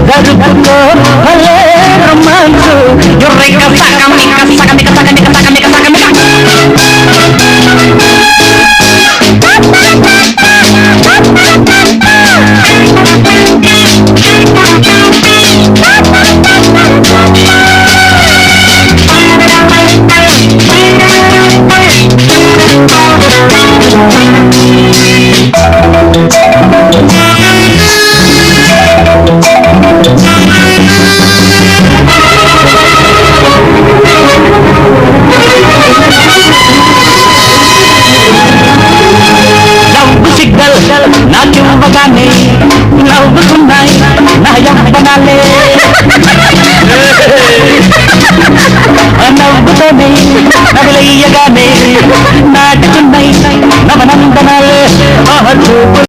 జరుపుకో భలే రొమాన్స్ యుర్రిక సగమిక సగమిక సగమిక సగమిక సగమిక నాకివ్వగానే నవ్వుతున్నాయి నా యవ్వనాలే నవ్వుతోనే నవ్వులయ్యగానే నాటుకున్నాయి నవనందనాలే